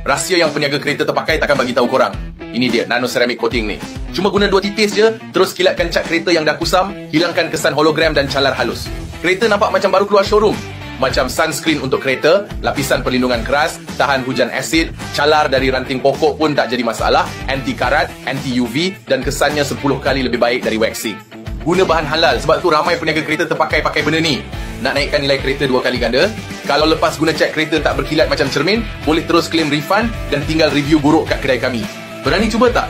Rahsia yang peniaga kereta terpakai takkan bagi tahu korang. Ini dia, nano ceramic coating ni. Cuma guna 2 titis je, terus kilatkan cat kereta yang dah kusam, hilangkan kesan hologram dan calar halus. Kereta nampak macam baru keluar showroom. Macam sunscreen untuk kereta, lapisan perlindungan keras, tahan hujan asid, calar dari ranting pokok pun tak jadi masalah, anti karat, anti UV dan kesannya 10 kali lebih baik dari waxing. Guna bahan halal, sebab tu ramai peniaga kereta terpakai benda ni. Nak naikkan nilai kereta 2 kali ganda? Kalau lepas guna cat kereta tak berkilat macam cermin, boleh terus claim refund dan tinggal review buruk kat kedai kami. Berani cuba tak?